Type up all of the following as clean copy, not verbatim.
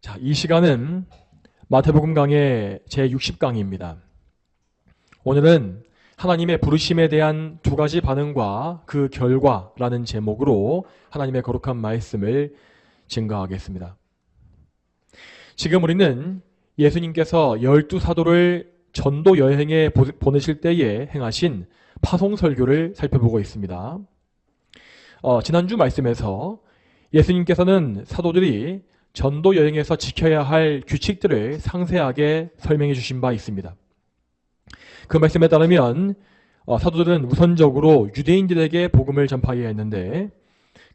자, 이 시간은 마태복음 강의 제60강입니다. 오늘은 하나님의 부르심에 대한 두 가지 반응과 그 결과라는 제목으로 하나님의 거룩한 말씀을 증거하겠습니다. 지금 우리는 예수님께서 12사도를 전도 여행에 보내실 때에 행하신 파송 설교를 살펴보고 있습니다. 지난주 말씀에서 예수님께서는 사도들이 전도 여행에서 지켜야 할 규칙들을 상세하게 설명해 주신 바 있습니다. 그 말씀에 따르면 사도들은 우선적으로 유대인들에게 복음을 전파해야 했는데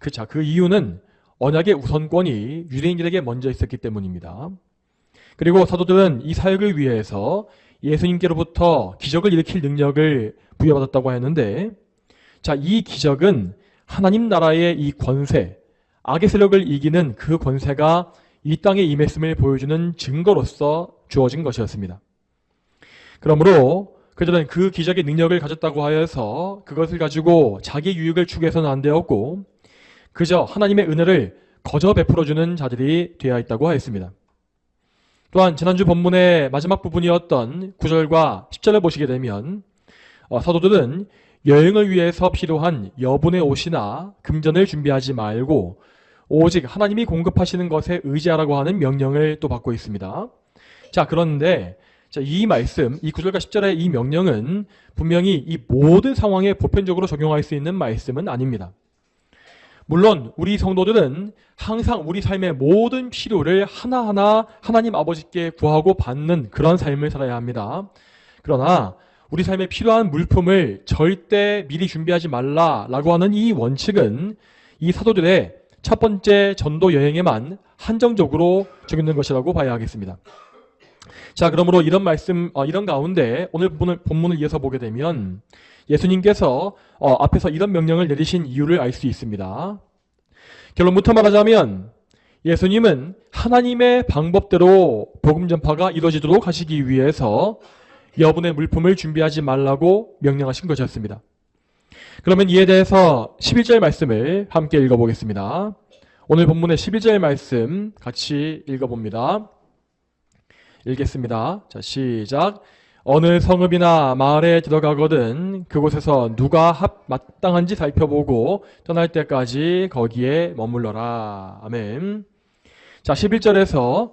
그 이유는 언약의 우선권이 유대인들에게 먼저 있었기 때문입니다. 그리고 사도들은 이 사역을 위해서 예수님께로부터 기적을 일으킬 능력을 부여받았다고 하였는데, 이 기적은 하나님 나라의 이 권세, 악의 세력을 이기는 그 권세가 이 땅에 임했음을 보여주는 증거로서 주어진 것이었습니다. 그러므로 그들은 그 기적의 능력을 가졌다고 하여서 그것을 가지고 자기 유익을 추구해서는 안 되었고, 그저 하나님의 은혜를 거저 베풀어주는 자들이 되어 있다고 하였습니다. 또한 지난주 본문의 마지막 부분이었던 9절과 10절을 보시게 되면 사도들은 여행을 위해서 필요한 여분의 옷이나 금전을 준비하지 말고 오직 하나님이 공급하시는 것에 의지하라고 하는 명령을 또 받고 있습니다. 그런데 이 말씀, 이 9절과 10절의 이 명령은 분명히 이 모든 상황에 보편적으로 적용할 수 있는 말씀은 아닙니다. 물론 우리 성도들은 항상 우리 삶의 모든 필요를 하나하나 하나님 아버지께 구하고 받는 그런 삶을 살아야 합니다. 그러나 우리 삶에 필요한 물품을 절대 미리 준비하지 말라라고 하는 이 원칙은 이 사도들의 첫 번째 전도 여행에만 한정적으로 적용된 것이라고 봐야 하겠습니다. 그러므로 이런 말씀, 이런 가운데 오늘 본문을 이어서 보게 되면 예수님께서 앞에서 이런 명령을 내리신 이유를 알 수 있습니다. 결론부터 말하자면 예수님은 하나님의 방법대로 복음 전파가 이루어지도록 하시기 위해서 여분의 물품을 준비하지 말라고 명령하신 것이었습니다. 그러면 이에 대해서 11절 말씀을 함께 읽어보겠습니다. 오늘 본문의 11절 말씀 같이 읽어봅니다. 읽겠습니다. 시작. 어느 성읍이나 마을에 들어가거든 그곳에서 누가 마땅한지 살펴보고 떠날 때까지 거기에 머물러라. 아멘. 11절에서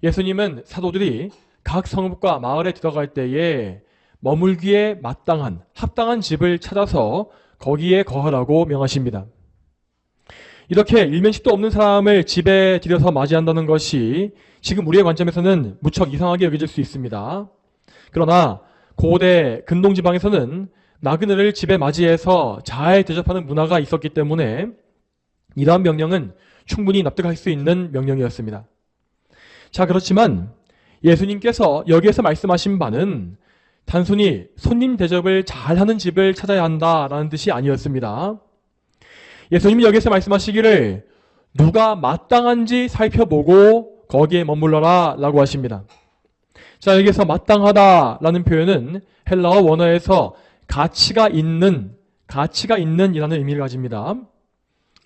예수님은 사도들이 각 성읍과 마을에 들어갈 때에 머물기에 마땅한, 합당한 집을 찾아서 거기에 거하라고 명하십니다. 이렇게 일면식도 없는 사람을 집에 들여서 맞이한다는 것이 지금 우리의 관점에서는 무척 이상하게 여겨질 수 있습니다. 그러나 고대 근동지방에서는 나그네를 집에 맞이해서 잘 대접하는 문화가 있었기 때문에 이러한 명령은 충분히 납득할 수 있는 명령이었습니다. 그렇지만 예수님께서 여기에서 말씀하신 바는 단순히 손님 대접을 잘하는 집을 찾아야 한다라는 뜻이 아니었습니다. 예수님이 여기에서 말씀하시기를 누가 마땅한지 살펴보고 거기에 머물러라 라고 하십니다. 여기에서 마땅하다라는 표현은 헬라어 원어에서 가치가 있는 이라는 의미를 가집니다.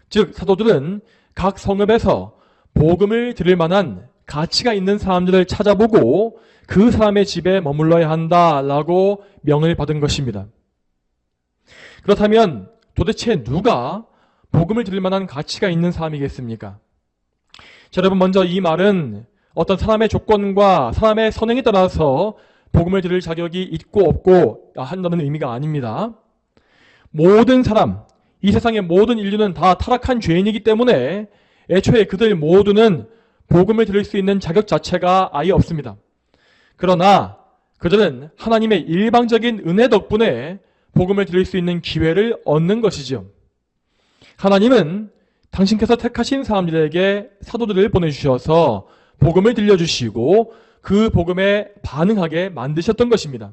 즉 사도들은 각 성읍에서 복음을 들을 만한 가치가 있는 사람들을 찾아보고 그 사람의 집에 머물러야 한다라고 명을 받은 것입니다. 그렇다면 도대체 누가 복음을 들을 만한 가치가 있는 사람이겠습니까? 여러분, 먼저 이 말은 어떤 사람의 조건과 사람의 선행에 따라서 복음을 들을 자격이 있고 없고 한다는 의미가 아닙니다. 모든 사람, 이 세상의 모든 인류는 다 타락한 죄인이기 때문에 애초에 그들 모두는 복음을 들을 수 있는 자격 자체가 아예 없습니다. 그러나 그들은 하나님의 일방적인 은혜 덕분에 복음을 들을 수 있는 기회를 얻는 것이죠. 하나님은 당신께서 택하신 사람들에게 사도들을 보내주셔서 복음을 들려주시고 그 복음에 반응하게 만드셨던 것입니다.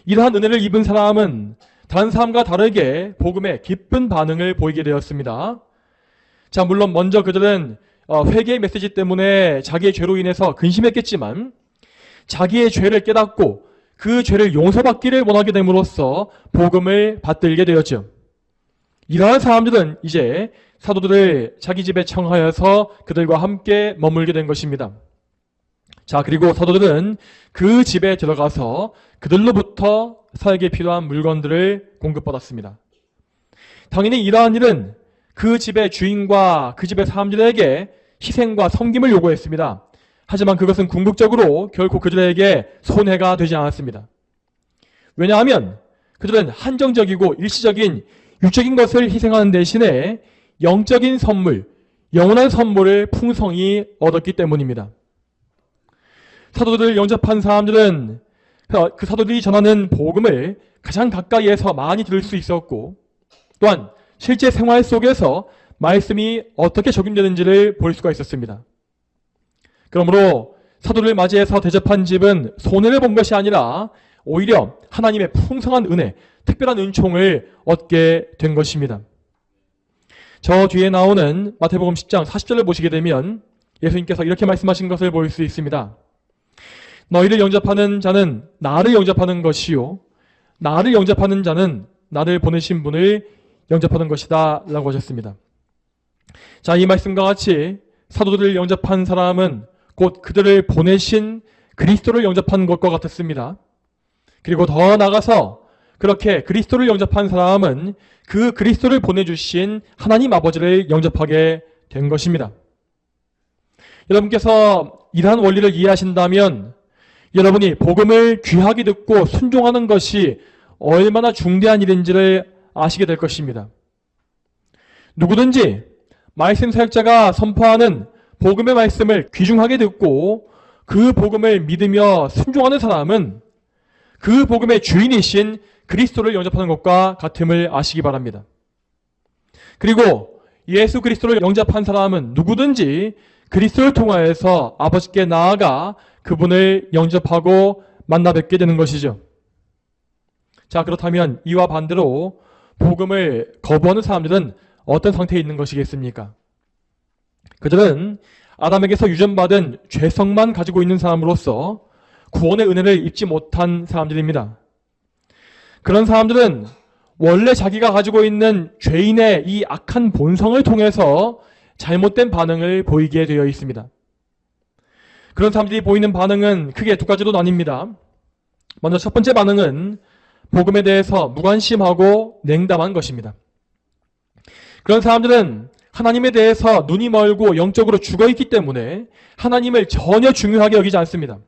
이러한 은혜를 입은 사람은 다른 사람과 다르게 복음에 기쁜 반응을 보이게 되었습니다. 물론 먼저 그들은 회개의 메시지 때문에 자기의 죄로 인해서 근심했겠지만 자기의 죄를 깨닫고 그 죄를 용서받기를 원하게 됨으로써 복음을 받들게 되었죠. 이러한 사람들은 이제 사도들을 자기 집에 청하여서 그들과 함께 머물게 된 것입니다. 자, 그리고 사도들은 그 집에 들어가서 그들로부터 사역에 필요한 물건들을 공급받았습니다. 당연히 이러한 일은 그 집의 주인과 그 집의 사람들에게 희생과 섬김을 요구했습니다. 하지만 그것은 궁극적으로 결코 그들에게 손해가 되지 않았습니다. 왜냐하면 그들은 한정적이고 일시적인 육적인 것을 희생하는 대신에 영적인 선물, 영원한 선물을 풍성히 얻었기 때문입니다. 사도들을 영접한 사람들은 그 사도들이 전하는 복음을 가장 가까이에서 많이 들을 수 있었고, 또한 실제 생활 속에서 말씀이 어떻게 적용되는지를 볼 수가 있었습니다. 그러므로 사도를 맞이해서 대접한 집은 손해를 본 것이 아니라 오히려 하나님의 풍성한 은혜, 특별한 은총을 얻게 된 것입니다. 저 뒤에 나오는 마태복음 10장 40절을 보시게 되면 예수님께서 이렇게 말씀하신 것을 볼 수 있습니다. 너희를 영접하는 자는 나를 영접하는 것이요, 나를 영접하는 자는 나를 보내신 분을 영접하는 것이다 라고 하셨습니다. 자, 이 말씀과 같이 사도들을 영접한 사람은 곧 그들을 보내신 그리스도를 영접한 것과 같았습니다. 그리고 더 나아가서 그렇게 그리스도를 영접한 사람은 그 그리스도를 보내주신 하나님 아버지를 영접하게 된 것입니다. 여러분께서 이러한 원리를 이해하신다면 여러분이 복음을 귀하게 듣고 순종하는 것이 얼마나 중대한 일인지를 아시게 될 것입니다. 누구든지 말씀 사역자가 선포하는 복음의 말씀을 귀중하게 듣고 그 복음을 믿으며 순종하는 사람은 그 복음의 주인이신 그리스도를 영접하는 것과 같음을 아시기 바랍니다. 그리고 예수 그리스도를 영접한 사람은 누구든지 그리스도를 통하여서 아버지께 나아가 그분을 영접하고 만나 뵙게 되는 것이죠. 자, 그렇다면 이와 반대로 복음을 거부하는 사람들은 어떤 상태에 있는 것이겠습니까? 그들은 아담에게서 유전받은 죄성만 가지고 있는 사람으로서 구원의 은혜를 입지 못한 사람들입니다. 그런 사람들은 원래 자기가 가지고 있는 죄인의 이 악한 본성을 통해서 잘못된 반응을 보이게 되어 있습니다. 그런 사람들이 보이는 반응은 크게 두 가지로 나뉩니다. 먼저 첫 번째 반응은 복음에 대해서 무관심하고 냉담한 것입니다. 그런 사람들은 하나님에 대해서 눈이 멀고 영적으로 죽어있기 때문에 하나님을 전혀 중요하게 여기지 않습니다.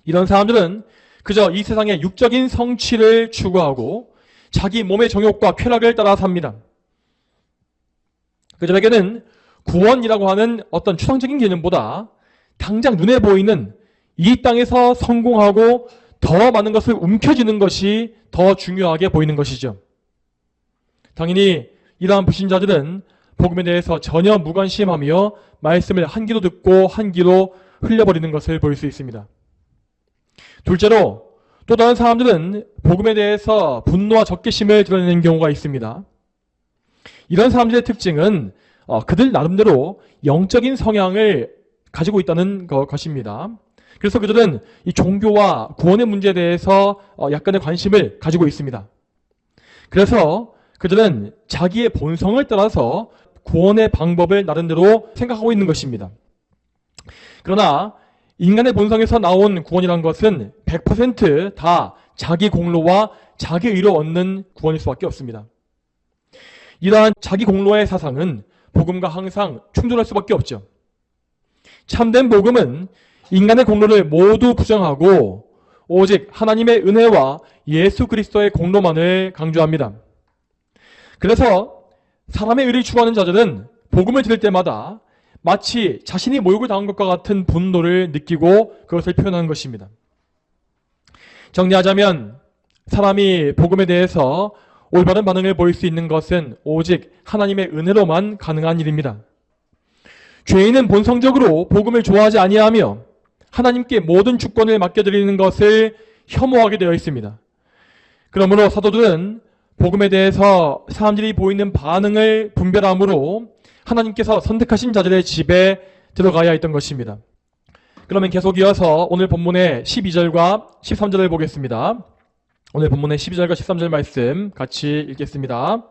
이런 사람들은 그저 이 세상의 육적인 성취를 추구하고 자기 몸의 정욕과 쾌락을 따라 삽니다. 그들에게는 구원이라고 하는 어떤 추상적인 개념보다 당장 눈에 보이는 이 땅에서 성공하고 더 많은 것을 움켜쥐는 것이 더 중요하게 보이는 것이죠. 당연히 이러한 불신자들은 복음에 대해서 전혀 무관심하며 말씀을 한 귀로 듣고 한 귀로 흘려버리는 것을 볼 수 있습니다. 둘째로 또 다른 사람들은 복음에 대해서 분노와 적개심을 드러내는 경우가 있습니다. 이런 사람들의 특징은 그들 나름대로 영적인 성향을 가지고 있다는 것입니다. 그래서 그들은 이 종교와 구원의 문제에 대해서 약간의 관심을 가지고 있습니다. 그래서 그들은 자기의 본성을 따라서 구원의 방법을 나름대로 생각하고 있는 것입니다. 그러나 인간의 본성에서 나온 구원이란 것은 100% 자기 공로와 자기 의로 얻는 구원일 수밖에 없습니다. 이러한 자기 공로의 사상은 복음과 항상 충돌할 수밖에 없죠. 참된 복음은 인간의 공로를 모두 부정하고 오직 하나님의 은혜와 예수 그리스도의 공로만을 강조합니다. 그래서 사람의 의를 추구하는 자들은 복음을 들을 때마다 마치 자신이 모욕을 당한 것과 같은 분노를 느끼고 그것을 표현하는 것입니다. 정리하자면 사람이 복음에 대해서 올바른 반응을 보일 수 있는 것은 오직 하나님의 은혜로만 가능한 일입니다. 죄인은 본성적으로 복음을 좋아하지 아니하며 하나님께 모든 주권을 맡겨드리는 것을 혐오하게 되어 있습니다. 그러므로 사도들은 복음에 대해서 사람들이 보이는 반응을 분별함으로 하나님께서 선택하신 자들의 집에 들어가야 했던 것입니다. 그러면 계속 이어서 오늘 본문의 12절과 13절을 보겠습니다. 오늘 본문의 12절과 13절 말씀 같이 읽겠습니다.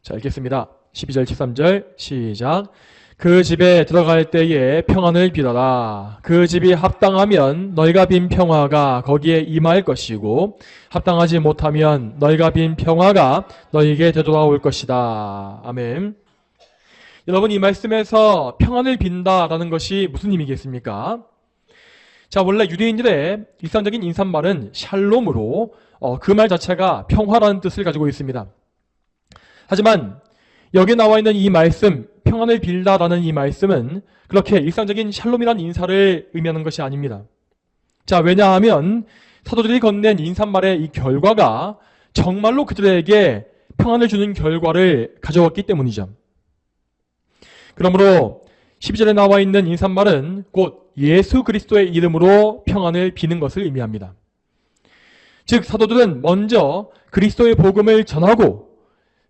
자, 읽겠습니다. 12절, 13절 시작. 그 집에 들어갈 때에 평안을 빌어라. 그 집이 합당하면 너희가 빈 평화가 거기에 임할 것이고 합당하지 못하면 너희가 빈 평화가 너희에게 되돌아올 것이다. 아멘. 여러분, 이 말씀에서 평안을 빈다라는 것이 무슨 의미겠습니까? 자, 원래 유대인들의 일상적인 인사말은 샬롬으로 그 말 자체가 평화라는 뜻을 가지고 있습니다. 하지만 여기에 나와 있는 이 말씀, 평안을 빌다라는 이 말씀은 그렇게 일상적인 샬롬이라는 인사를 의미하는 것이 아닙니다. 자, 왜냐하면 사도들이 건넨 인사말의 이 결과가 정말로 그들에게 평안을 주는 결과를 가져왔기 때문이죠. 그러므로 12절에 나와 있는 인사말은 곧 예수 그리스도의 이름으로 평안을 비는 것을 의미합니다. 즉, 사도들은 먼저 그리스도의 복음을 전하고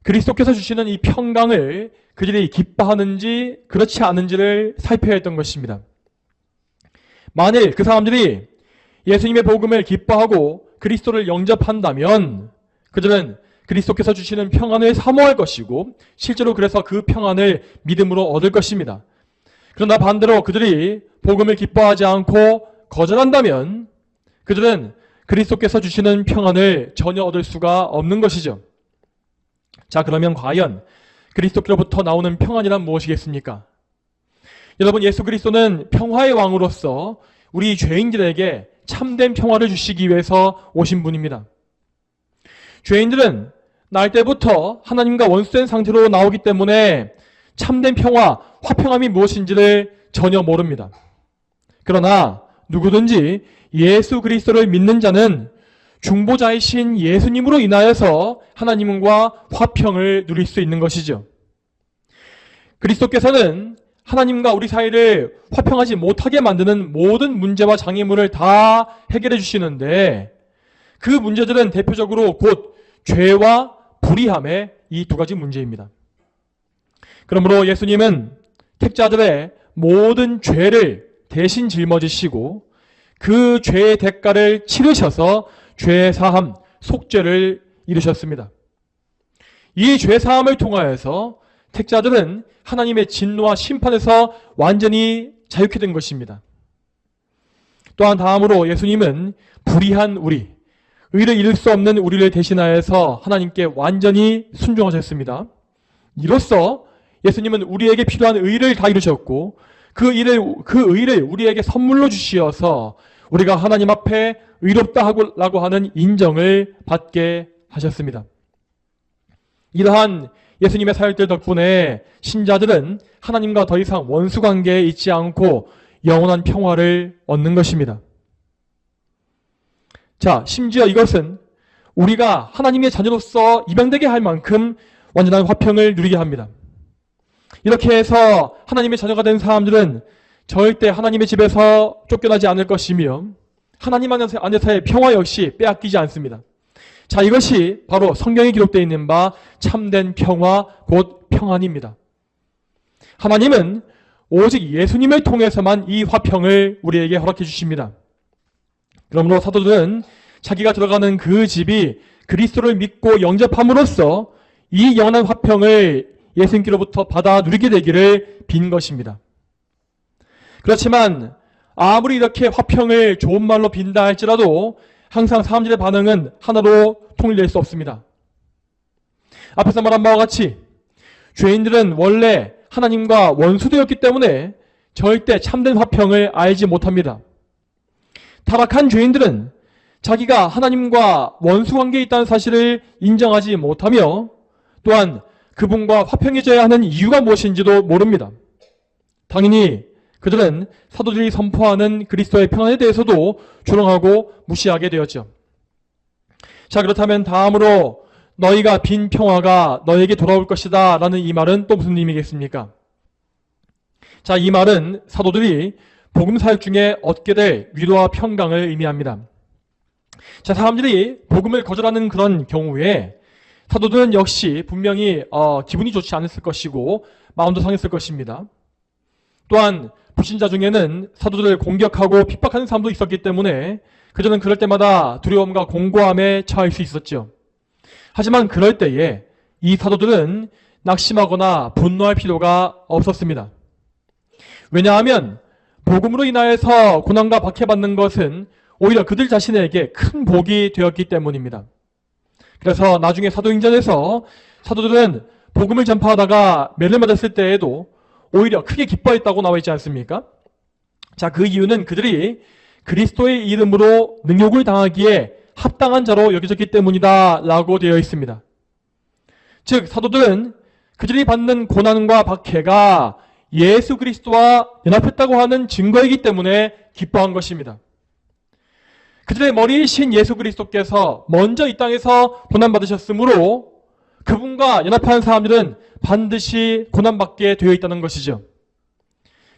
그리스도께서 주시는 이 평강을 그들이 기뻐하는지 그렇지 않은지를 살펴야 했던 것입니다. 만일 그 사람들이 예수님의 복음을 기뻐하고 그리스도를 영접한다면 그들은 그리스도께서 주시는 평안을 사모할 것이고 실제로 그래서 그 평안을 믿음으로 얻을 것입니다. 그러나 반대로 그들이 복음을 기뻐하지 않고 거절한다면 그들은 그리스도께서 주시는 평안을 전혀 얻을 수가 없는 것이죠. 자, 그러면 과연 그리스도께로부터 나오는 평안이란 무엇이겠습니까? 여러분, 예수 그리스도는 평화의 왕으로서 우리 죄인들에게 참된 평화를 주시기 위해서 오신 분입니다. 죄인들은 날 때부터 하나님과 원수된 상태로 나오기 때문에 참된 평화, 화평함이 무엇인지를 전혀 모릅니다. 그러나 누구든지 예수 그리스도를 믿는 자는 중보자이신 예수님으로 인하여서 하나님과 화평을 누릴 수 있는 것이죠. 그리스도께서는 하나님과 우리 사이를 화평하지 못하게 만드는 모든 문제와 장애물을 다 해결해 주시는데 그 문제들은 대표적으로 곧 죄와 불의함의 이 두 가지 문제입니다. 그러므로 예수님은 택자들의 모든 죄를 대신 짊어지시고 그 죄의 대가를 치르셔서 죄사함, 속죄를 이루셨습니다. 이 죄사함을 통하여서 택자들은 하나님의 진노와 심판에서 완전히 자유케 된 것입니다. 또한 다음으로 예수님은 불의한 우리, 의를 이룰 수 없는 우리를 대신하여서 하나님께 완전히 순종하셨습니다. 이로써 예수님은 우리에게 필요한 의를 다 이루셨고 그 의를 우리에게 선물로 주시어서 우리가 하나님 앞에 의롭다라고 하는 인정을 받게 하셨습니다. 이러한 예수님의 사역들 덕분에 신자들은 하나님과 더 이상 원수 관계에 있지 않고 영원한 평화를 얻는 것입니다. 자, 심지어 이것은 우리가 하나님의 자녀로서 입양되게 할 만큼 완전한 화평을 누리게 합니다. 이렇게 해서 하나님의 자녀가 된 사람들은 절대 하나님의 집에서 쫓겨나지 않을 것이며 하나님 안에서의 평화 역시 빼앗기지 않습니다. 자, 이것이 바로 성경에 기록되어 있는 바 참된 평화, 곧 평안입니다. 하나님은 오직 예수님을 통해서만 이 화평을 우리에게 허락해 주십니다. 그러므로 사도들은 자기가 들어가는 그 집이 그리스도를 믿고 영접함으로써 이 영원한 화평을 예수님께로부터 받아 누리게 되기를 빈 것입니다. 그렇지만 아무리 이렇게 화평을 좋은 말로 빈다 할지라도 항상 사람들의 반응은 하나로 통일될 수 없습니다. 앞에서 말한 바와 같이 죄인들은 원래 하나님과 원수되었기 때문에 절대 참된 화평을 알지 못합니다. 타락한 죄인들은 자기가 하나님과 원수 관계에 있다는 사실을 인정하지 못하며 또한 그분과 화평해져야 하는 이유가 무엇인지도 모릅니다. 당연히 그들은 사도들이 선포하는 그리스도의 평안에 대해서도 조롱하고 무시하게 되었죠. 자, 그렇다면 다음으로 너희가 빈 평화가 너에게 돌아올 것이다 라는 이 말은 또 무슨 의미겠습니까? 자, 이 말은 사도들이 복음 사역 중에 얻게 될 위로와 평강을 의미합니다. 자, 사람들이 복음을 거절하는 그런 경우에 사도들은 역시 분명히 기분이 좋지 않았을 것이고 마음도 상했을 것입니다. 또한 불신자 중에는 사도들을 공격하고 핍박하는 사람도 있었기 때문에 그들은 그럴 때마다 두려움과 공고함에 처할 수 있었죠. 하지만 그럴 때에 이 사도들은 낙심하거나 분노할 필요가 없었습니다. 왜냐하면 복음으로 인하여서 고난과 박해받는 것은 오히려 그들 자신에게 큰 복이 되었기 때문입니다. 그래서 나중에 사도행전에서 사도들은 복음을 전파하다가 매를 맞았을 때에도 오히려 크게 기뻐했다고 나와 있지 않습니까? 자, 그 이유는 그들이 그리스도의 이름으로 능욕을 당하기에 합당한 자로 여겨졌기 때문이다 라고 되어 있습니다. 즉 사도들은 그들이 받는 고난과 박해가 예수 그리스도와 연합했다고 하는 증거이기 때문에 기뻐한 것입니다. 그들의 머리이신 예수 그리스도께서 먼저 이 땅에서 고난받으셨으므로 그분과 연합한 사람들은 반드시 고난받게 되어 있다는 것이죠.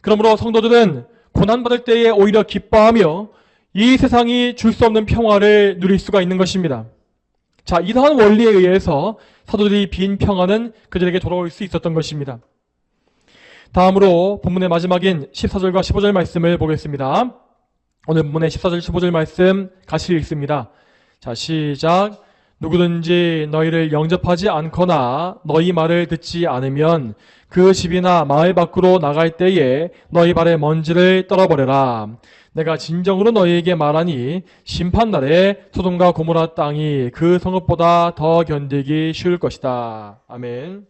그러므로 성도들은 고난받을 때에 오히려 기뻐하며 이 세상이 줄 수 없는 평화를 누릴 수가 있는 것입니다. 자, 이러한 원리에 의해서 사도들이 빈 평화는 그들에게 돌아올 수 있었던 것입니다. 다음으로 본문의 마지막인 14절과 15절 말씀을 보겠습니다. 오늘 본문의 14절, 15절 말씀 같이 읽습니다. 자, 시작. 누구든지 너희를 영접하지 않거나 너희 말을 듣지 않으면 그 집이나 마을 밖으로 나갈 때에 너희 발에 먼지를 떨어버려라. 내가 진정으로 너희에게 말하니 심판날에 소돔과 고모라 땅이 그 성읍보다 더 견디기 쉬울 것이다. 아멘.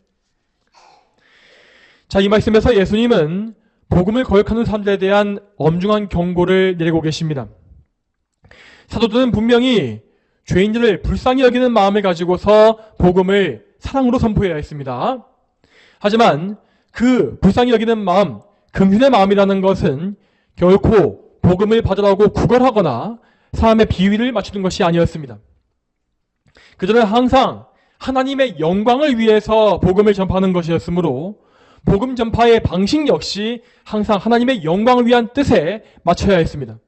자, 이 말씀에서 예수님은 복음을 거역하는 사람들에 대한 엄중한 경고를 내리고 계십니다. 사도들은 분명히 죄인들을 불쌍히 여기는 마음을 가지고서 복음을 사랑으로 선포해야 했습니다. 하지만 그 불쌍히 여기는 마음, 긍휼의 마음이라는 것은 결코 복음을 받으라고 구걸하거나 사람의 비위를 맞추는 것이 아니었습니다. 그들은 항상 하나님의 영광을 위해서 복음을 전파하는 것이었으므로 복음 전파의 방식 역시 항상 하나님의 영광을 위한 뜻에 맞춰야 했습니다.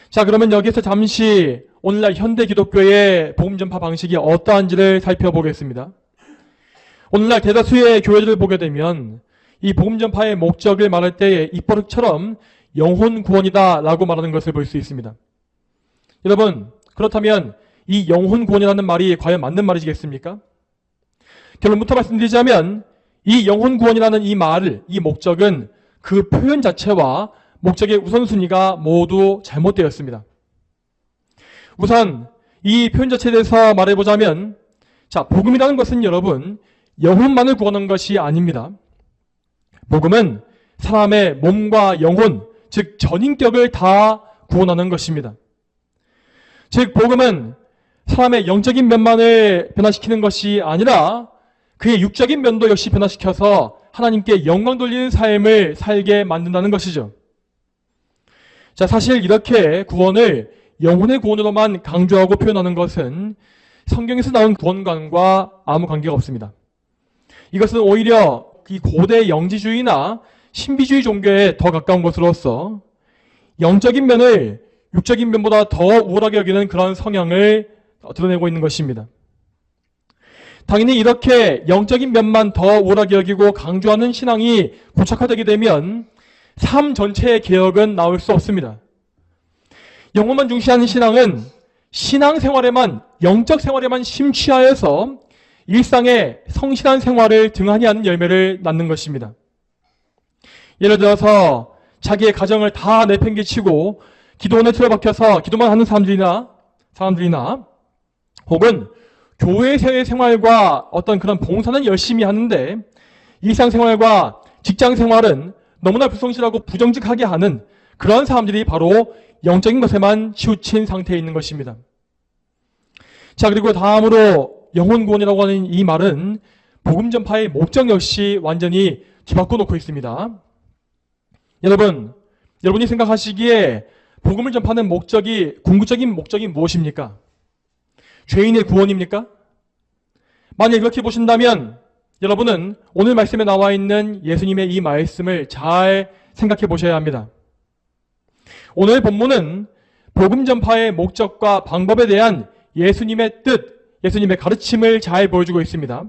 자, 그러면 여기서 잠시 오늘날 현대 기독교의 복음 전파 방식이 어떠한지를 살펴보겠습니다. 오늘날 대다수의 교회들을 보게 되면 이 복음 전파의 목적을 말할 때에 입버릇처럼 영혼 구원이다 라고 말하는 것을 볼 수 있습니다. 여러분, 그렇다면 이 영혼 구원이라는 말이 과연 맞는 말이겠습니까? 결론부터 말씀드리자면 이 영혼 구원이라는 이 말을, 이 목적은 그 표현 자체와 목적의 우선순위가 모두 잘못되었습니다. 우선 이 표현 자체에 대해서 말해보자면, 자, 복음이라는 것은 여러분 영혼만을 구원하는 것이 아닙니다. 복음은 사람의 몸과 영혼, 즉 전인격을 다 구원하는 것입니다. 즉 복음은 사람의 영적인 면만을 변화시키는 것이 아니라 그의 육적인 면도 역시 변화시켜서 하나님께 영광 돌리는 삶을 살게 만든다는 것이죠. 자, 사실 이렇게 구원을 영혼의 구원으로만 강조하고 표현하는 것은 성경에서 나온 구원관과 아무 관계가 없습니다. 이것은 오히려 이 고대 영지주의나 신비주의 종교에 더 가까운 것으로서 영적인 면을 육적인 면보다 더 우월하게 여기는 그런 성향을 드러내고 있는 것입니다. 당연히 이렇게 영적인 면만 더 우월하게 여기고 강조하는 신앙이 고착화되게 되면 삶 전체의 개혁은 나올 수 없습니다. 영혼만 중시하는 신앙은 신앙생활에만, 영적 생활에만 심취하여서 일상의 성실한 생활을 등한히 하는 열매를 낳는 것입니다. 예를 들어서 자기의 가정을 다 내팽개치고 기도원에 틀어박혀서 기도만 하는 사람들이나 혹은 교회의 생활과 어떤 그런 봉사는 열심히 하는데 일상생활과 직장생활은 너무나 불성실하고 부정직하게 하는 그런 사람들이 바로 영적인 것에만 치우친 상태에 있는 것입니다. 자, 그리고 다음으로 영혼구원이라고 하는 이 말은 복음 전파의 목적 역시 완전히 뒤바꿔 놓고 있습니다. 여러분이 생각하시기에 복음을 전파하는 목적이, 궁극적인 목적이 무엇입니까? 죄인의 구원입니까? 만약 이렇게 보신다면 여러분은 오늘 말씀에 나와 있는 예수님의 이 말씀을 잘 생각해 보셔야 합니다. 오늘 본문은 복음 전파의 목적과 방법에 대한 예수님의 뜻, 예수님의 가르침을 잘 보여주고 있습니다.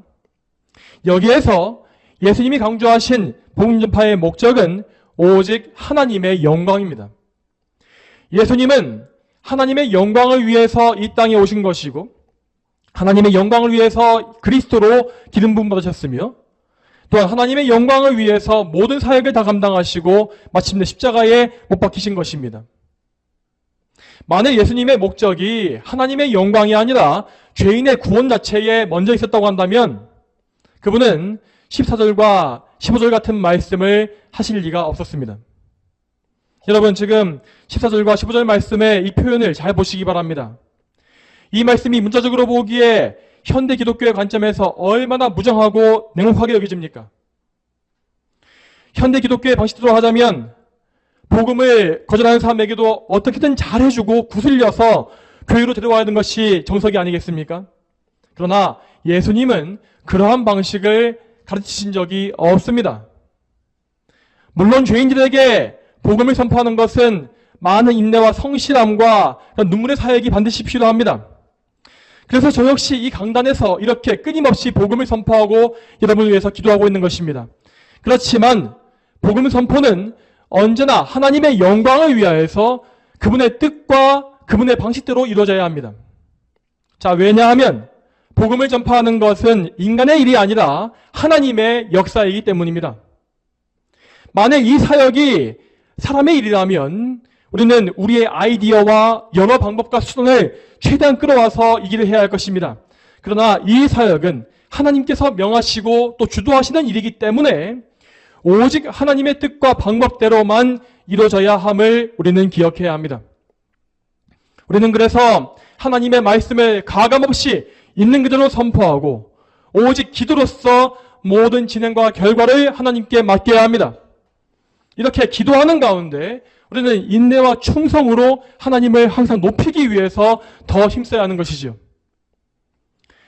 여기에서 예수님이 강조하신 복음 전파의 목적은 오직 하나님의 영광입니다. 예수님은 하나님의 영광을 위해서 이 땅에 오신 것이고 하나님의 영광을 위해서 그리스도로 기름 부음 받으셨으며 또한 하나님의 영광을 위해서 모든 사역을 다 감당하시고 마침내 십자가에 못 박히신 것입니다. 만일 예수님의 목적이 하나님의 영광이 아니라 죄인의 구원 자체에 먼저 있었다고 한다면 그분은 14절과 15절 같은 말씀을 하실 리가 없었습니다. 여러분, 지금 14절과 15절 말씀의 이 표현을 잘 보시기 바랍니다. 이 말씀이 문자적으로 보기에 현대 기독교의 관점에서 얼마나 무정하고 냉혹하게 여겨집니까? 현대 기독교의 방식대로 하자면 복음을 거절하는 사람에게도 어떻게든 잘해주고 구슬려서 교회로 데려와야 하는 것이 정석이 아니겠습니까? 그러나 예수님은 그러한 방식을 가르치신 적이 없습니다. 물론 죄인들에게 복음을 선포하는 것은 많은 인내와 성실함과 눈물의 사역이 반드시 필요합니다. 그래서 저 역시 이 강단에서 이렇게 끊임없이 복음을 선포하고 여러분을 위해서 기도하고 있는 것입니다. 그렇지만 복음 선포는 언제나 하나님의 영광을 위하여서 그분의 뜻과 그분의 방식대로 이루어져야 합니다. 자, 왜냐하면 복음을 전파하는 것은 인간의 일이 아니라 하나님의 역사이기 때문입니다. 만약 이 사역이 사람의 일이라면 우리는 우리의 아이디어와 여러 방법과 수단을 최대한 끌어와서 이 길을 해야 할 것입니다. 그러나 이 사역은 하나님께서 명하시고 또 주도하시는 일이기 때문에 오직 하나님의 뜻과 방법대로만 이루어져야 함을 우리는 기억해야 합니다. 우리는 그래서 하나님의 말씀을 가감없이 있는 그대로 선포하고 오직 기도로서 모든 진행과 결과를 하나님께 맡겨야 합니다. 이렇게 기도하는 가운데 우리는 인내와 충성으로 하나님을 항상 높이기 위해서 더 힘써야 하는 것이죠.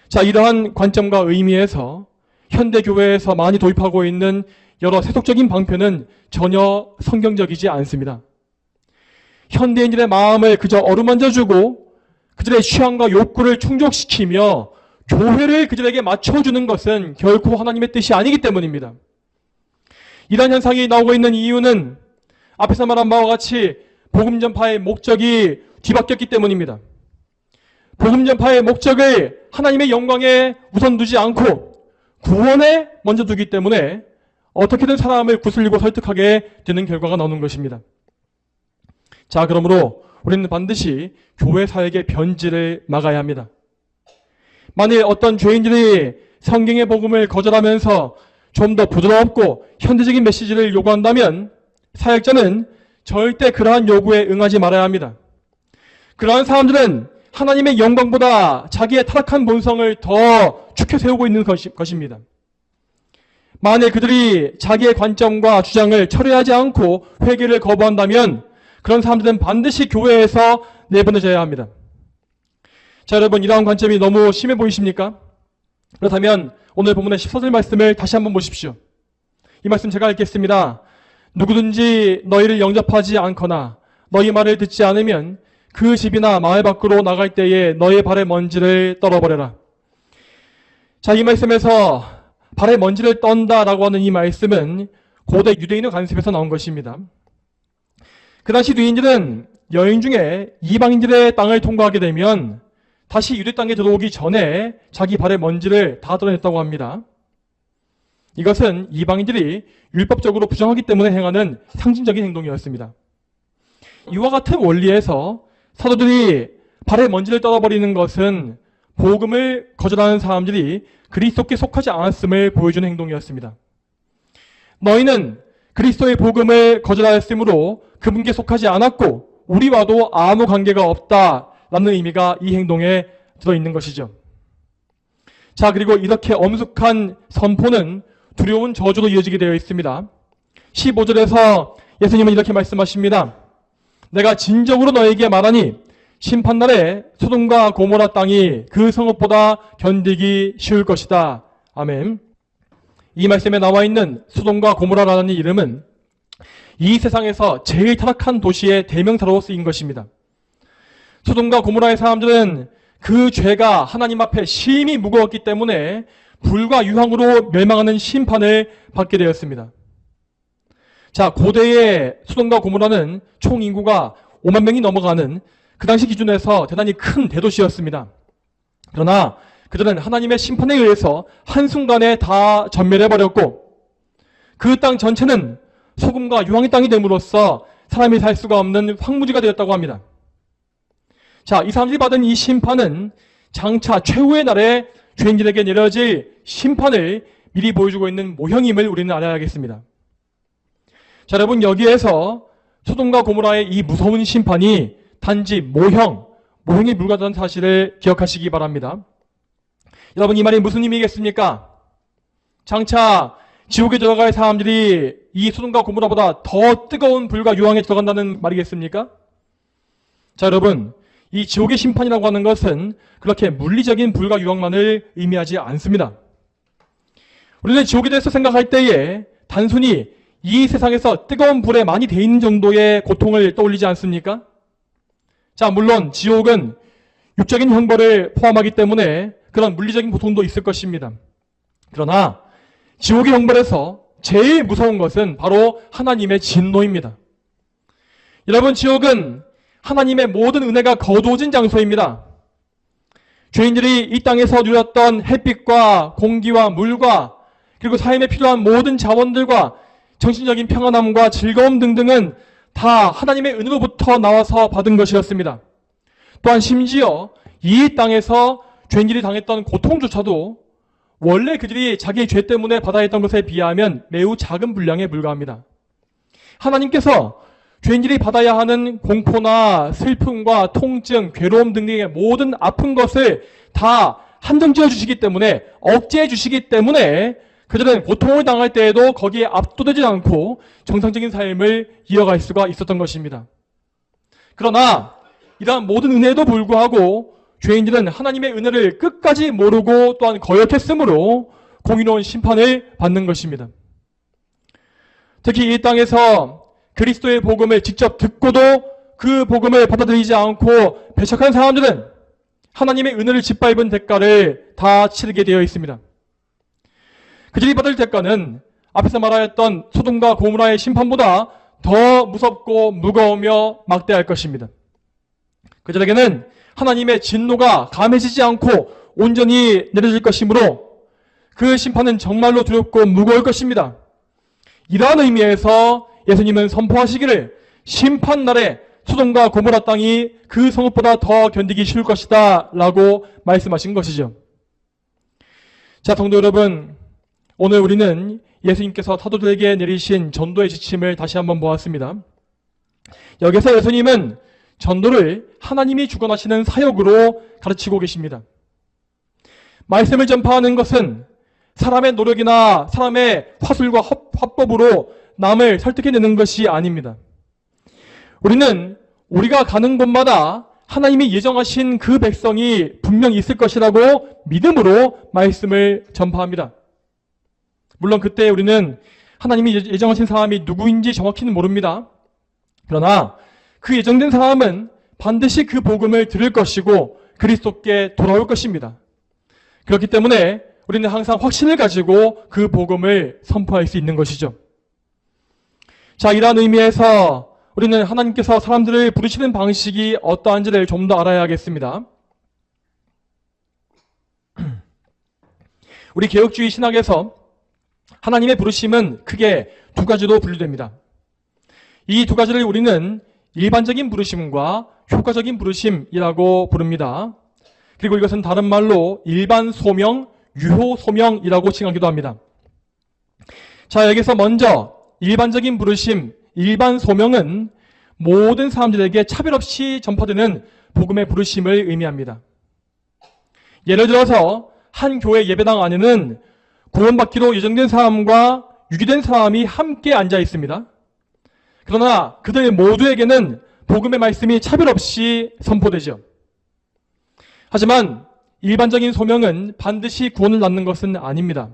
자, 이러한 관점과 의미에서 현대 교회에서 많이 도입하고 있는 여러 세속적인 방편은 전혀 성경적이지 않습니다. 현대인들의 마음을 그저 어루만져주고 그들의 취향과 욕구를 충족시키며 교회를 그들에게 맞춰주는 것은 결코 하나님의 뜻이 아니기 때문입니다. 이러한 현상이 나오고 있는 이유는 앞에서 말한 바와 같이 복음 전파의 목적이 뒤바뀌었기 때문입니다. 복음 전파의 목적을 하나님의 영광에 우선 두지 않고 구원에 먼저 두기 때문에 어떻게든 사람을 구슬리고 설득하게 되는 결과가 나오는 것입니다. 자, 그러므로 우리는 반드시 교회 사역의 변질을 막아야 합니다. 만일 어떤 죄인들이 성경의 복음을 거절하면서 좀 더 부드럽고 현대적인 메시지를 요구한다면 사역자는 절대 그러한 요구에 응하지 말아야 합니다. 그러한 사람들은 하나님의 영광보다 자기의 타락한 본성을 더 축혀 세우고 있는 것입니다. 만일 그들이 자기의 관점과 주장을 철회하지 않고 회개를 거부한다면 그런 사람들은 반드시 교회에서 내보내져야 합니다. 자, 여러분, 이러한 관점이 너무 심해 보이십니까? 그렇다면 오늘 본문의 14절 말씀을 다시 한번 보십시오. 이 말씀 제가 읽겠습니다. 누구든지 너희를 영접하지 않거나 너희 말을 듣지 않으면 그 집이나 마을 밖으로 나갈 때에 너희 발의 먼지를 떨어버려라. 자, 이 말씀에서 발의 먼지를 떤다라고 하는 이 말씀은 고대 유대인의 관습에서 나온 것입니다. 그 당시 유대인들은 여행 중에 이방인들의 땅을 통과하게 되면 다시 유대 땅에 들어오기 전에 자기 발의 먼지를 다 털어냈다고 합니다. 이것은 이방인들이 율법적으로 부정하기 때문에 행하는 상징적인 행동이었습니다. 이와 같은 원리에서 사도들이 발의 먼지를 떨어버리는 것은 복음을 거절하는 사람들이 그리스도께 속하지 않았음을 보여주는 행동이었습니다. 너희는 그리스도의 복음을 거절하였으므로 그분께 속하지 않았고 우리와도 아무 관계가 없다라는 의미가 이 행동에 들어있는 것이죠. 자, 그리고 이렇게 엄숙한 선포는 두려운 저주로 이어지게 되어 있습니다. 15절에서 예수님은 이렇게 말씀하십니다. 내가 진정으로 너에게 말하니 심판날에 소돔과 고모라 땅이 그 성읍보다 견디기 쉬울 것이다. 아멘. 이 말씀에 나와 있는 소돔과 고모라라는 이름은 이 세상에서 제일 타락한 도시의 대명사로 쓰인 것입니다. 소돔과 고모라의 사람들은 그 죄가 하나님 앞에 심히 무거웠기 때문에 불과 유황으로 멸망하는 심판을 받게 되었습니다. 자, 고대의 소돔과 고모라는 총 인구가 5만 명이 넘어가는 그 당시 기준에서 대단히 큰 대도시였습니다. 그러나 그들은 하나님의 심판에 의해서 한순간에 다 전멸해버렸고 그 땅 전체는 소금과 유황의 땅이 됨으로써 사람이 살 수가 없는 황무지가 되었다고 합니다. 자, 이 사람들이 받은 이 심판은 장차 최후의 날에 죄인들에게 내려질 심판을 미리 보여주고 있는 모형임을 우리는 알아야겠습니다. 자, 여러분, 여기에서 소돔과 고모라의 이 무서운 심판이 단지 모형에 불과하다는 사실을 기억하시기 바랍니다. 여러분, 이 말이 무슨 의미겠습니까? 장차 지옥에 들어갈 사람들이 이 소돔과 고모라보다 더 뜨거운 불과 유황에 들어간다는 말이겠습니까? 자, 여러분, 이 지옥의 심판이라고 하는 것은 그렇게 물리적인 불과 유황만을 의미하지 않습니다. 우리는 지옥에 대해서 생각할 때에 단순히 이 세상에서 뜨거운 불에 많이 돼 있는 정도의 고통을 떠올리지 않습니까? 자, 물론 지옥은 육적인 형벌을 포함하기 때문에 그런 물리적인 고통도 있을 것입니다. 그러나 지옥의 형벌에서 제일 무서운 것은 바로 하나님의 진노입니다. 여러분, 지옥은 하나님의 모든 은혜가 거두어진 장소입니다. 죄인들이 이 땅에서 누렸던 햇빛과 공기와 물과 그리고 삶에 필요한 모든 자원들과 정신적인 평안함과 즐거움 등등은 다 하나님의 은혜로부터 나와서 받은 것이었습니다. 또한 심지어 이 땅에서 죄인들이 당했던 고통조차도 원래 그들이 자기의 죄 때문에 받아야 했던 것에 비하면 매우 작은 분량에 불과합니다. 하나님께서 죄인들이 받아야 하는 공포나 슬픔과 통증, 괴로움 등등의 모든 아픈 것을 다 한정지어 주시기 때문에, 억제해 주시기 때문에 그들은 고통을 당할 때에도 거기에 압도되지 않고 정상적인 삶을 이어갈 수가 있었던 것입니다. 그러나 이러한 모든 은혜에도 불구하고 죄인들은 하나님의 은혜를 끝까지 모르고 또한 거역했으므로 공의로운 심판을 받는 것입니다. 특히 이 땅에서 그리스도의 복음을 직접 듣고도 그 복음을 받아들이지 않고 배척한 사람들은 하나님의 은혜를 짓밟은 대가를 다 치르게 되어 있습니다. 그들이 받을 대가는 앞에서 말하였던 소돔과 고모라의 심판보다 더 무섭고 무거우며 막대할 것입니다. 그들에게는 하나님의 진노가 감해지지 않고 온전히 내려질 것이므로 그 심판은 정말로 두렵고 무거울 것입니다. 이러한 의미에서 예수님은 선포하시기를 심판날에 소돔과 고모라 땅이 그 성읍보다 더 견디기 쉬울 것이다 라고 말씀하신 것이죠. 자, 성도 여러분, 오늘 우리는 예수님께서 사도들에게 내리신 전도의 지침을 다시 한번 보았습니다. 여기서 예수님은 전도를 하나님이 주관하시는 사역으로 가르치고 계십니다. 말씀을 전파하는 것은 사람의 노력이나 사람의 화술과 화법으로 남을 설득해내는 것이 아닙니다. 우리는 우리가 가는 곳마다 하나님이 예정하신 그 백성이 분명히 있을 것이라고 믿음으로 말씀을 전파합니다. 물론 그때 우리는 하나님이 예정하신 사람이 누구인지 정확히는 모릅니다. 그러나 그 예정된 사람은 반드시 그 복음을 들을 것이고 그리스도께 돌아올 것입니다. 그렇기 때문에 우리는 항상 확신을 가지고 그 복음을 선포할 수 있는 것이죠. 자, 이러한 의미에서 우리는 하나님께서 사람들을 부르시는 방식이 어떠한지를 좀 더 알아야겠습니다. 우리 개혁주의 신학에서 하나님의 부르심은 크게 두 가지로 분류됩니다. 이 두 가지를 우리는 일반적인 부르심과 효과적인 부르심이라고 부릅니다. 그리고 이것은 다른 말로 일반 소명, 유효 소명이라고 칭하기도 합니다. 자, 여기서 먼저 일반적인 부르심, 일반 소명은 모든 사람들에게 차별 없이 전파되는 복음의 부르심을 의미합니다. 예를 들어서 한 교회 예배당 안에는 구원받기로 예정된 사람과 유기된 사람이 함께 앉아 있습니다. 그러나 그들 모두에게는 복음의 말씀이 차별 없이 선포되죠. 하지만 일반적인 소명은 반드시 구원을 낳는 것은 아닙니다.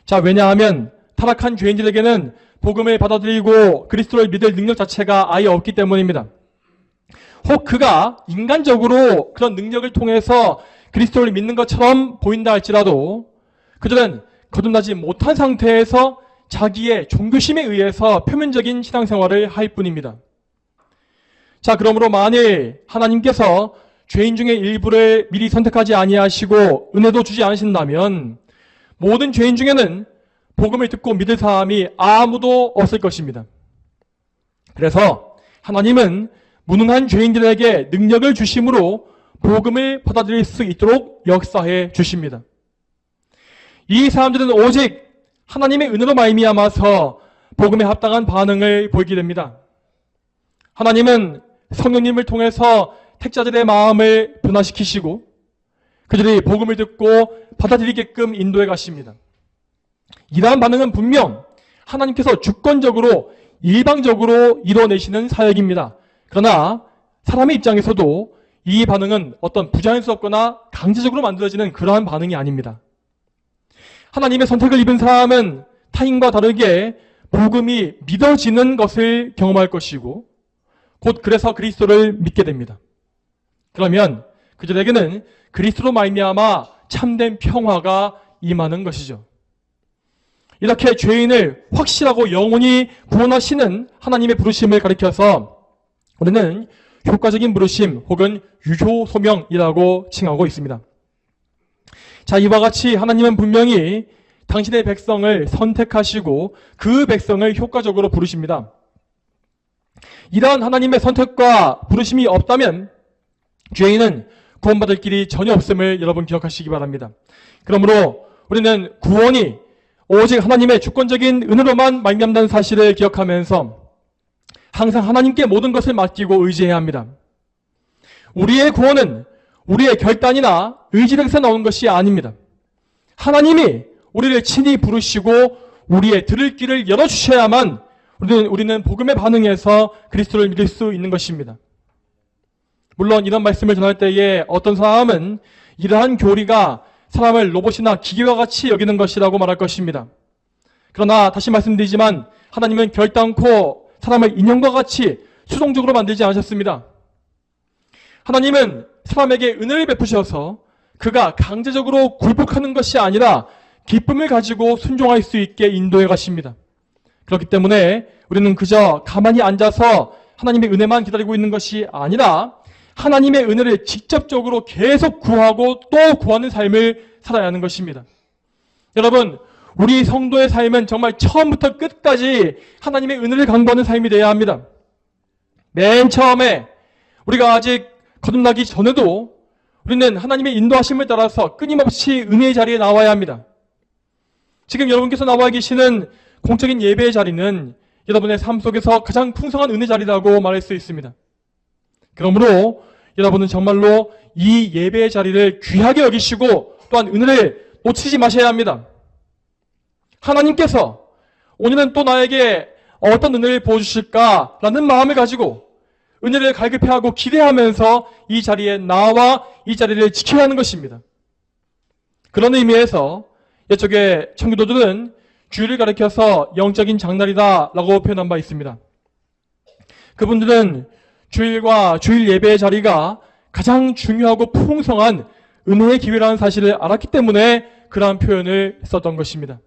자, 왜냐하면 타락한 죄인들에게는 복음을 받아들이고 그리스도를 믿을 능력 자체가 아예 없기 때문입니다. 혹 그가 인간적으로 그런 능력을 통해서 그리스도를 믿는 것처럼 보인다 할지라도 그들은 거듭나지 못한 상태에서 자기의 종교심에 의해서 표면적인 신앙생활을 할 뿐입니다. 자, 그러므로 만일 하나님께서 죄인 중에 일부를 미리 선택하지 아니하시고 은혜도 주지 않으신다면 모든 죄인 중에는 복음을 듣고 믿을 사람이 아무도 없을 것입니다. 그래서 하나님은 무능한 죄인들에게 능력을 주심으로 복음을 받아들일 수 있도록 역사해 주십니다. 이 사람들은 오직 하나님의 은혜로 말미암아서 복음에 합당한 반응을 보이게 됩니다. 하나님은 성령님을 통해서 택자들의 마음을 변화시키시고 그들이 복음을 듣고 받아들이게끔 인도해 가십니다. 이러한 반응은 분명 하나님께서 주권적으로 일방적으로 이뤄내시는 사역입니다. 그러나 사람의 입장에서도 이 반응은 어떤 부자연스럽거나 강제적으로 만들어지는 그러한 반응이 아닙니다. 하나님의 선택을 입은 사람은 타인과 다르게 복음이 믿어지는 것을 경험할 것이고 곧 그래서 그리스도를 믿게 됩니다. 그러면 그들에게는 그리스도로 말미암아 참된 평화가 임하는 것이죠. 이렇게 죄인을 확실하고 영원히 구원하시는 하나님의 부르심을 가리켜서 우리는 효과적인 부르심 혹은 유효 소명이라고 칭하고 있습니다. 자, 이와 같이 하나님은 분명히 당신의 백성을 선택하시고 그 백성을 효과적으로 부르십니다. 이러한 하나님의 선택과 부르심이 없다면 죄인은 구원받을 길이 전혀 없음을 여러분 기억하시기 바랍니다. 그러므로 우리는 구원이 오직 하나님의 주권적인 은혜로만 말미암는 사실을 기억하면서 항상 하나님께 모든 것을 맡기고 의지해야 합니다. 우리의 구원은 우리의 결단이나 의지력에서 나오는 것이 아닙니다. 하나님이 우리를 친히 부르시고 우리의 들을 길을 열어주셔야만 우리는 복음에 반응해서 그리스도를 믿을 수 있는 것입니다. 물론 이런 말씀을 전할 때에 어떤 사람은 이러한 교리가 사람을 로봇이나 기계와 같이 여기는 것이라고 말할 것입니다. 그러나 다시 말씀드리지만 하나님은 결단코 사람을 인형과 같이 수동적으로 만들지 않으셨습니다. 하나님은 사람에게 은혜를 베푸셔서 그가 강제적으로 굴복하는 것이 아니라 기쁨을 가지고 순종할 수 있게 인도해 가십니다. 그렇기 때문에 우리는 그저 가만히 앉아서 하나님의 은혜만 기다리고 있는 것이 아니라 하나님의 은혜를 직접적으로 계속 구하고 또 구하는 삶을 살아야 하는 것입니다. 여러분, 우리 성도의 삶은 정말 처음부터 끝까지 하나님의 은혜를 강구하는 삶이 되어야 합니다. 맨 처음에 우리가 아직 거듭나기 전에도 우리는 하나님의 인도하심을 따라서 끊임없이 은혜의 자리에 나와야 합니다. 지금 여러분께서 나와 계시는 공적인 예배의 자리는 여러분의 삶 속에서 가장 풍성한 은혜 자리라고 말할 수 있습니다. 그러므로 여러분은 정말로 이 예배의 자리를 귀하게 여기시고 또한 은혜를 놓치지 마셔야 합니다. 하나님께서 오늘은 또 나에게 어떤 은혜를 보여주실까라는 마음을 가지고 은혜를 갈급해하고 기대하면서 이 자리에 나와 이 자리를 지켜야 하는 것입니다. 그런 의미에서 이쪽에 청교도들은 주일을 가리켜서 영적인 장날이다라고 표현한 바 있습니다. 그분들은 주일과 주일 예배의 자리가 가장 중요하고 풍성한 은혜의 기회라는 사실을 알았기 때문에 그러한 표현을 썼던 것입니다.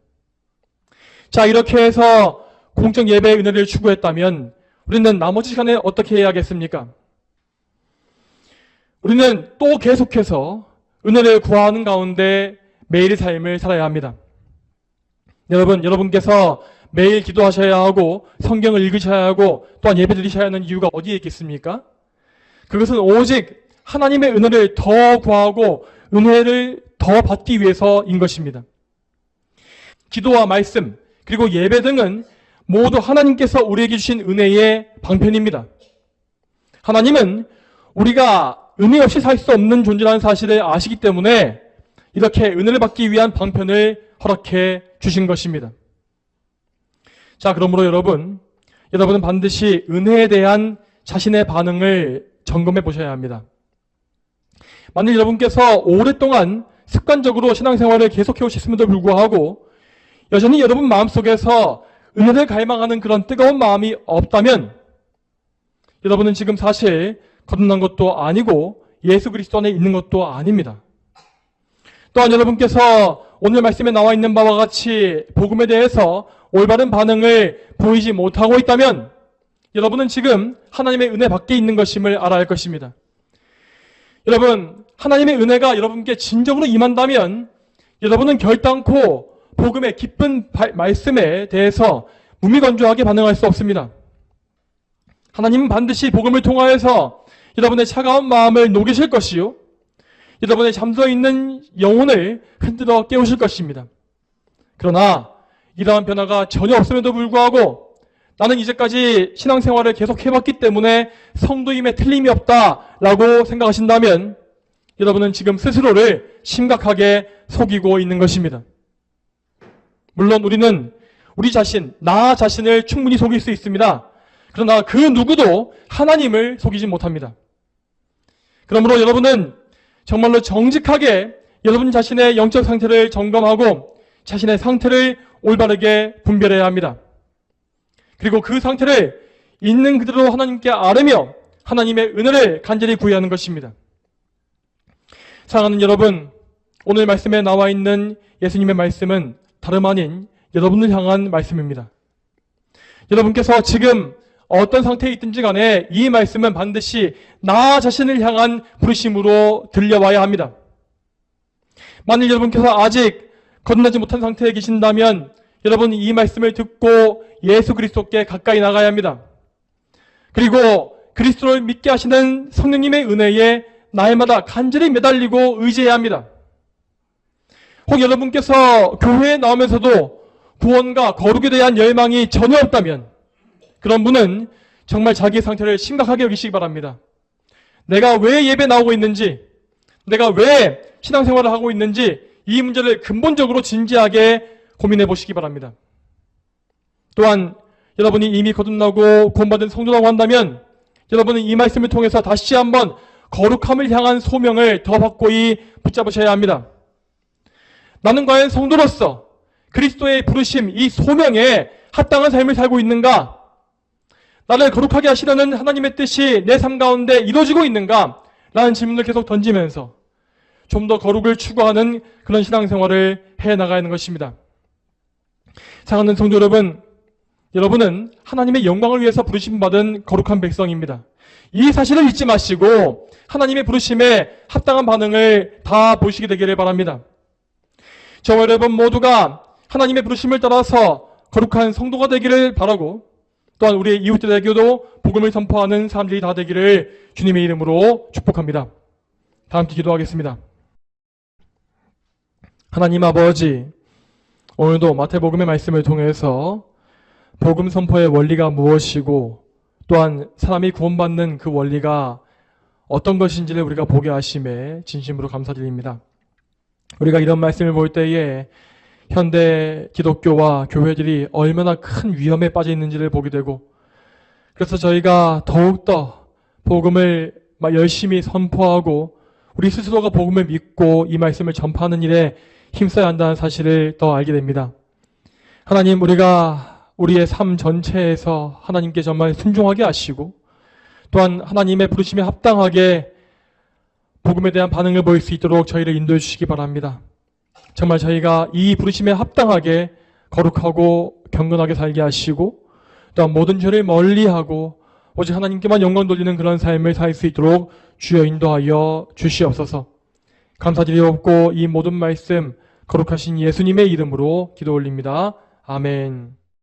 자, 이렇게 해서 공적 예배의 은혜를 추구했다면 우리는 나머지 시간에 어떻게 해야겠습니까? 우리는 또 계속해서 은혜를 구하는 가운데 매일의 삶을 살아야 합니다. 여러분께서 매일 기도하셔야 하고 성경을 읽으셔야 하고 또한 예배 드리셔야 하는 이유가 어디에 있겠습니까? 그것은 오직 하나님의 은혜를 더 구하고 은혜를 더 받기 위해서인 것입니다. 기도와 말씀 그리고 예배 등은 모두 하나님께서 우리에게 주신 은혜의 방편입니다. 하나님은 우리가 은혜 없이 살 수 없는 존재라는 사실을 아시기 때문에 이렇게 은혜를 받기 위한 방편을 허락해 주신 것입니다. 자, 그러므로 여러분은 반드시 은혜에 대한 자신의 반응을 점검해 보셔야 합니다. 만일 여러분께서 오랫동안 습관적으로 신앙생활을 계속해 오셨음에도 불구하고 여전히 여러분 마음속에서 은혜를 갈망하는 그런 뜨거운 마음이 없다면 여러분은 지금 사실 거듭난 것도 아니고 예수 그리스도 안에 있는 것도 아닙니다. 또한 여러분께서 오늘 말씀에 나와 있는 바와 같이 복음에 대해서 올바른 반응을 보이지 못하고 있다면 여러분은 지금 하나님의 은혜 밖에 있는 것임을 알아야 할 것입니다. 여러분, 하나님의 은혜가 여러분께 진정으로 임한다면 여러분은 결단코 복음의 기쁜 말씀에 대해서 무미건조하게 반응할 수 없습니다. 하나님은 반드시 복음을 통하여서 여러분의 차가운 마음을 녹이실 것이요, 여러분의 잠들어있는 영혼을 흔들어 깨우실 것입니다. 그러나 이러한 변화가 전혀 없음에도 불구하고 나는 이제까지 신앙생활을 계속 해봤기 때문에 성도임에 틀림이 없다라고 생각하신다면 여러분은 지금 스스로를 심각하게 속이고 있는 것입니다. 물론 우리는 우리 자신, 나 자신을 충분히 속일 수 있습니다. 그러나 그 누구도 하나님을 속이지 못합니다. 그러므로 여러분은 정말로 정직하게 여러분 자신의 영적 상태를 점검하고 자신의 상태를 올바르게 분별해야 합니다. 그리고 그 상태를 있는 그대로 하나님께 아뢰며 하나님의 은혜를 간절히 구해야 하는 것입니다. 사랑하는 여러분, 오늘 말씀에 나와 있는 예수님의 말씀은 다름 아닌 여러분을 향한 말씀입니다. 여러분께서 지금 어떤 상태에 있든지 간에 이 말씀은 반드시 나 자신을 향한 부르심으로 들려와야 합니다. 만일 여러분께서 아직 거듭나지 못한 상태에 계신다면 여러분 이 말씀을 듣고 예수 그리스도께 가까이 나가야 합니다. 그리고 그리스도를 믿게 하시는 성령님의 은혜에 날마다 간절히 매달리고 의지해야 합니다. 혹 여러분께서 교회에 나오면서도 구원과 거룩에 대한 열망이 전혀 없다면 그런 분은 정말 자기의 상태를 심각하게 여기시기 바랍니다. 내가 왜 예배 나오고 있는지, 내가 왜 신앙생활을 하고 있는지 이 문제를 근본적으로 진지하게 고민해 보시기 바랍니다. 또한 여러분이 이미 거듭나고 구원받은 성도라고 한다면 여러분은 이 말씀을 통해서 다시 한번 거룩함을 향한 소명을 더 확고히 붙잡으셔야 합니다. 나는 과연 성도로서 그리스도의 부르심, 이 소명에 합당한 삶을 살고 있는가? 나를 거룩하게 하시려는 하나님의 뜻이 내 삶 가운데 이루어지고 있는가? 라는 질문을 계속 던지면서 좀 더 거룩을 추구하는 그런 신앙생활을 해나가야 하는 것입니다. 사랑하는 성도 여러분, 여러분은 하나님의 영광을 위해서 부르심받은 거룩한 백성입니다. 이 사실을 잊지 마시고 하나님의 부르심에 합당한 반응을 다 보시게 되기를 바랍니다. 저와 여러분 모두가 하나님의 부르심을 따라서 거룩한 성도가 되기를 바라고 또한 우리의 이웃들에게도 복음을 선포하는 사람들이 다 되기를 주님의 이름으로 축복합니다. 다 함께 기도하겠습니다. 하나님 아버지, 오늘도 마태복음의 말씀을 통해서 복음 선포의 원리가 무엇이고 또한 사람이 구원받는 그 원리가 어떤 것인지를 우리가 보게 하심에 진심으로 감사드립니다. 우리가 이런 말씀을 볼 때에 현대 기독교와 교회들이 얼마나 큰 위험에 빠져 있는지를 보게 되고 그래서 저희가 더욱더 복음을 열심히 선포하고 우리 스스로가 복음을 믿고 이 말씀을 전파하는 일에 힘써야 한다는 사실을 더 알게 됩니다. 하나님, 우리가 우리의 삶 전체에서 하나님께 정말 순종하게 하시고 또한 하나님의 부르심에 합당하게 복음에 대한 반응을 보일 수 있도록 저희를 인도해 주시기 바랍니다. 정말 저희가 이 부르심에 합당하게 거룩하고 경건하게 살게 하시고 또한 모든 죄를 멀리하고 오직 하나님께만 영광 돌리는 그런 삶을 살 수 있도록 주여 인도하여 주시옵소서. 감사드리옵고 이 모든 말씀 거룩하신 예수님의 이름으로 기도 올립니다. 아멘.